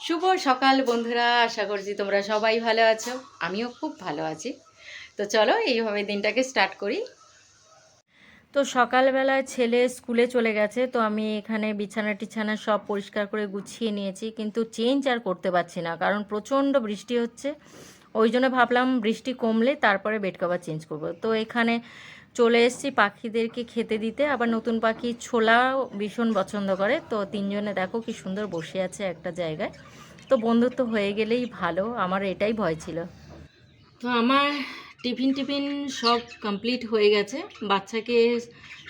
শুভ সকাল বন্ধুরা, আশা করছি তোমরা সবাই ভালো আছো। আমিও খুব ভালো আছি। তো চলো এইভাবে দিনটাকে স্টার্ট করি। তো সকালবেলায় ছেলে স্কুলে চলে গেছে, তো আমি এখানে বিছানা টিছানা সব পরিষ্কার করে গুছিয়ে নিয়েছি, কিন্তু চেঞ্জ আর করতে পারছি না, কারণ প্রচণ্ড বৃষ্টি হচ্ছে। ওই জন্য ভাবলাম বৃষ্টি কমলে তারপরে বেড কভার চেঞ্জ করব। তো এখানে চলে এসেছি পাখিদেরকে খেতে দিতে। আবার নতুন পাখি ছোলাও ভীষণ পছন্দ করে। তো তিনজনে দেখো কি সুন্দর বসে আছে একটা জায়গায়। তো বন্ধুত্ব হয়ে গেলেই ভালো, আমার এটাই ভয় ছিল। তো আমার টিফিন সব কমপ্লিট হয়ে গেছে। বাচ্চাকে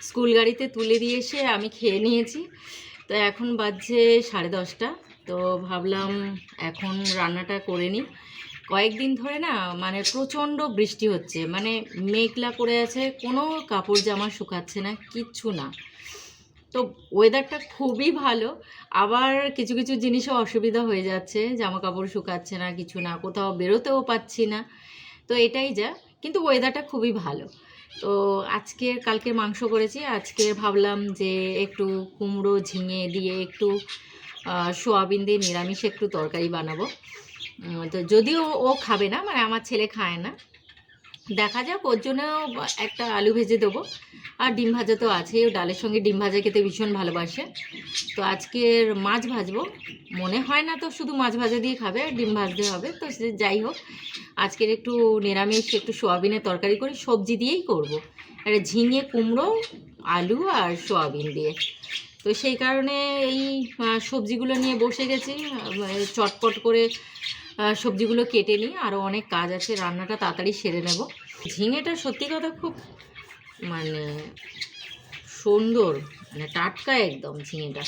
স্কুল গাড়িতে তুলে দিয়ে এসে আমি খেয়ে নিয়েছি। তো এখন বাজছে 10:30। তো ভাবলাম এখন রান্নাটা করে নিই। কয়েকদিন ধরে না মানে প্রচণ্ড বৃষ্টি হচ্ছে, মানে মেঘলা করে আছে, কোনো কাপড় জামা শুকাচ্ছে না, কিচ্ছু না। তো ওয়েদারটা খুবই ভালো, আবার কিছু কিছু জিনিসও অসুবিধা হয়ে যাচ্ছে, জামা কাপড় শুকাচ্ছে না, কিছু না, কোথাও বেরোতেও পাচ্ছি না। তো এটাই যা, কিন্তু ওয়েদারটা খুবই ভালো। তো কালকের মাংস করেছি, আজকে ভাবলাম যে একটু কুমড়ো ঝিঙে দিয়ে একটু সোয়াবিন দিয়ে নিরামিষ একটু তরকারি বানাবো। তো যদিও ও খাবে না, মানে আমার ছেলে খায় না, দেখা যাক, ওর জন্য একটা আলু ভেজে দেবো। আর ডিম ভাজা তো আছেই, ও ডালের সঙ্গে ডিম ভাজা খেতে ভীষণ ভালোবাসে। তো আজকের মাছ ভাজবো, মনে হয় না তো শুধু মাছ ভাজা দিয়ে খাবে, ডিম ভাজতে হবে। তো সে যাই হোক, আজকের একটু নিরামিষ একটু সোয়াবিনের তরকারি করে সবজি দিয়েই করব। একটা ঝিঙে কুমড়ো আলু আর সোয়াবিন দিয়ে। তো সেই কারণে এই সবজিগুলো নিয়ে বসে গেছি, চটপট করে সবজিগুলো কেটে নিই, আরও অনেক কাজ আছে, রান্নাটা তাড়াতাড়ি সেরে নেব। ঝিঙেটা সত্যি কথা খুব মানে সুন্দর, মানে টাটকা একদম ঝিঙেটা।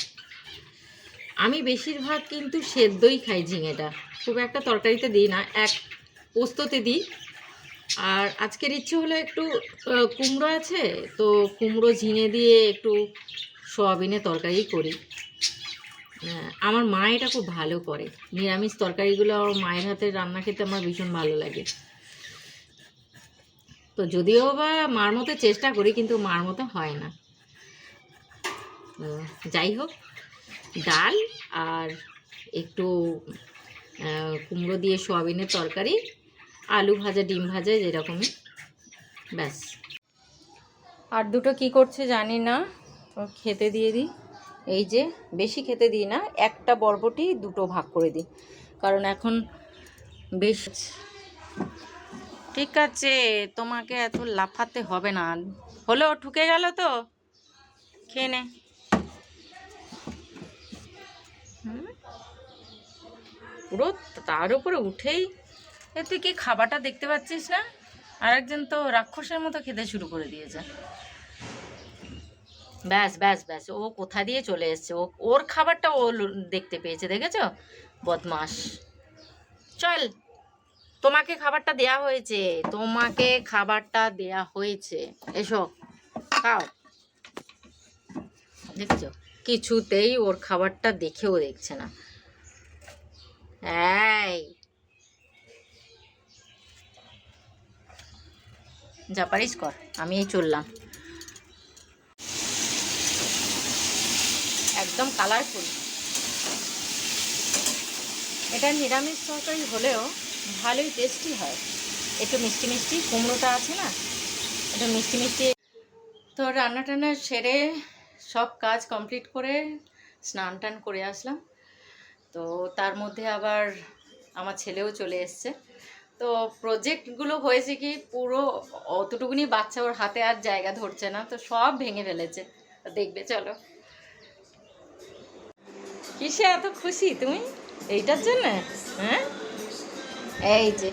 আমি বেশিরভাগ কিন্তু সেদ্ধই খাই ঝিঙেটা, খুব একটা তরকারিতে দিই না, এক পোস্ততে দিই। আর আজকের ইচ্ছে হলো একটু কুমড়ো আছে, তো কুমড়ো ঝিঙে দিয়ে একটু সোয়াবিনের তরকারি করি। আমার মা এটা খুব ভালো করে, নিরামিষ তরকারিগুলো আমার মায়ের হাতের রান্না খেতে আমার ভীষণ ভালো লাগে। তো যদিও বা মার মতো চেষ্টা করি, কিন্তু মার মতো হয় না। যাই হোক, ডাল আর একটু কুমড়ো দিয়ে সোয়াবিনের তরকারি, আলু ভাজা ডিম ভাজা, যেরকমই, ব্যাস। আর দুটো কি করছে জানি না, তো খেতে দিয়ে দিই। এই যে বেশি খেতে দিই না, একটা বরবটি দুটো ভাগ করে দিই, কারণ এখন বেশ। ঠিক আছে, তোমাকে এত লাফাতে হবে না। হলো, ঠুকে গেল তো, খেয়ে নে। পুরো তার উপরে উঠেই তুই কি খাবারটা দেখতে পাচ্ছিস না? আর একজন তো রাক্ষসের মতো খেতে শুরু করে দিয়েছে। ব্যাস ব্যাস ব্যাস, ও কোথা দিয়ে চলে এসছে, ওর খাবারটা ও দেখতে পেয়েছে, দেখেছো? বদমাস। চল, তোমাকে খাবারটা দেয়া হয়েছে, তোমাকে খাবারটা দেয়া হয়েছে, এসো খাও। দেখছো, কিছুতেই ওর খাবারটা দেখেও দেখছে না। এই যা পারিস কর, আমি এই চললাম। একদম কালারফুল। এটা নিরামিষ তরকারি হলেও ভালোই টেস্টি হয়, একটু মিষ্টি মিষ্টি, কুমড়োটা আছে না, একটু মিষ্টি মিষ্টি। তো রান্না টান্না সেরে সব কাজ কমপ্লিট করে স্নান টান করে আসলাম। তো তার মধ্যে আবার আমার ছেলেও চলে এসছে। তো প্রজেক্টগুলো হয়েছে কি, পুরো অতটুকুনি বাচ্চা, ওর হাতে আর জায়গা ধরছে না, তো সব ভেঙে ফেলেছে। দেখবে চলো। কিসে এত খুশি তুমি এইটার জন্য? হ্যাঁ, এই যে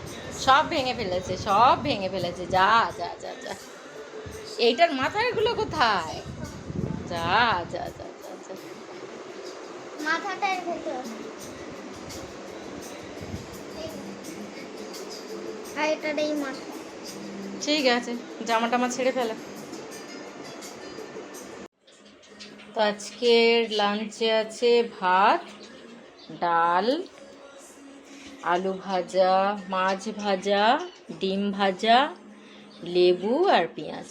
সব ভেঙে ফেলেছে, সব ভেঙে ফেলেছে, যা যা যা যা। এইটার মাথাগুলো কোথায়? যা যা যা যা যা, মাথাটার ভেতর আর এটার এই মাথা। ঠিক আছে, জামা টামা ছেড়ে ফেলে। তো আজকের লাঞ্চে আছে ভাত, ডাল, আলু ভাজা, মাছ ভাজা, ডিম ভাজা, লেবু আর পেঁয়াজ।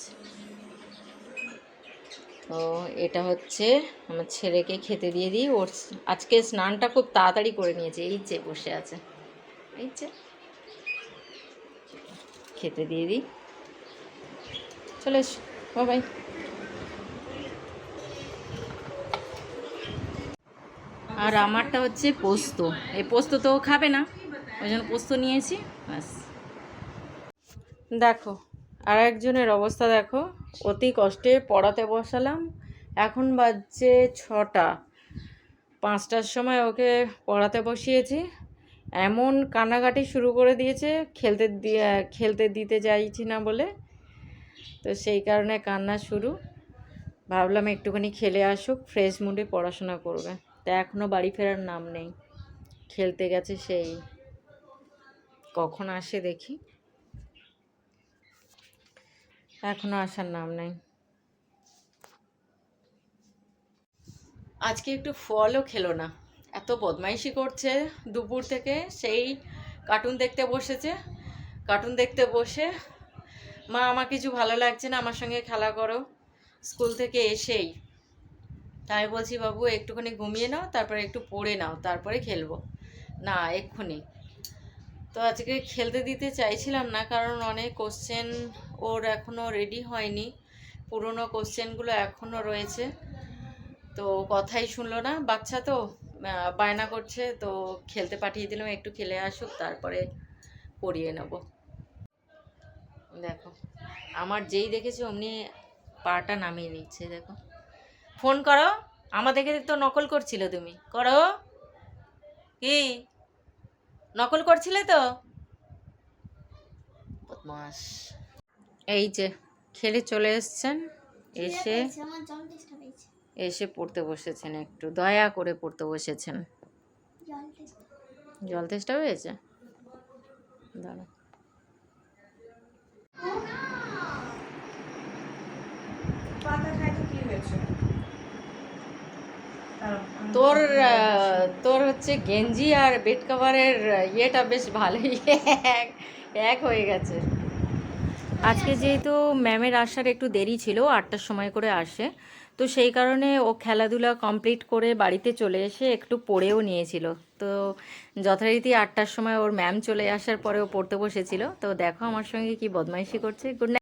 তো তো এটা হচ্ছে আমার ছেলেকে খেতে দিয়ে দিই। ওর আজকে স্নানটা খুব তাড়াতাড়ি করে নিয়েছে, এই যে বসে আছে, এই যে খেতে দিয়ে দিই। চলে এসো বাবাই। আর আমারটা হচ্ছে পোস্ত, এই পোস্ত তো ও খাবে না, ওই জন্য পোস্ত নিয়েছি ব্যাস। দেখো আর একজনের অবস্থা দেখো, অতি কষ্টে পড়াতে বসালাম, এখন বাজছে 6টা, 5টার সময় ওকে পড়াতে বসিয়েছি, এমন কান্নাকাটি শুরু করে দিয়েছে খেলতে দিতে চাইছি না বলে, তো সেই কারণে কান্না শুরু। ভাবলাম একটুখানি খেলে আসুক, ফ্রেশ মুডে পড়াশোনা করবে, তা এখনও বাড়ি ফেরার নাম নেই, খেলতে গেছে সেই, কখন আসে দেখি, এখনও আসার নাম নেই। আজকে একটু ফলও খেলো না, এত বদমাইশি করছে দুপুর থেকে, সেই কার্টুন দেখতে বসেছে, কার্টুন দেখতে বসে মা আমার কিছু ভালো লাগছে না, আমার সঙ্গে খেলা করো, স্কুল থেকে এসেই। তাই বলছি বাবু একটুখানি ঘুমিয়ে নাও, তারপরে একটু পড়ে নাও, তারপরে খেলবো, না এক্ষুনি। তো আজকে খেলতে দিতে চাইছিলাম না, কারণ অনেক কোশ্চেন ওর এখনও রেডি হয়নি, পুরনো কোশ্চেনগুলো এখনও রয়েছে, তো কথাই শুনলো না, বাচ্চা তো বায়না করছে, তো খেলতে পাঠিয়ে দিলাম, একটু খেলে আসুক তারপরে পড়িয়ে নেব। দেখো আমার যেই দেখেছে অমনি পাটা নামিয়ে নিচ্ছে, দেখো। ফোন করো, আমার দেখে তো নকল করছিলে, তুমি করো কি, নকল করছিলে তো বদমাস। এই যে খেলে চলে এসছেন, এসে আমার জন্ডিসটা পেয়েছে। এসে পড়তে বসেছেন, একটু দয়া করে পড়তে বসেছেন। জন্ডিস। জল তেষ্টা হয়েছে, দাঁড়া। তোর তোর হচ্ছে গেঞ্জি আর বেড কভারের ইয়েটা বেশ ভালোই এক এক হয়ে গেছে। আজকে যেহেতু ম্যামের আসার একটু দেরি ছিল, 8টার সময় করে আসে, তো সেই কারণে ও খেলাধুলা কমপ্লিট করে বাড়িতে চলে এসে একটু পড়েও নিয়েছিল। তো যথারীতি 8টার সময় ওর ম্যাম চলে আসার পরে ও পড়তে বসেছিল। তো দেখো আমার সঙ্গে কি বদমাইশি করছে। Good night.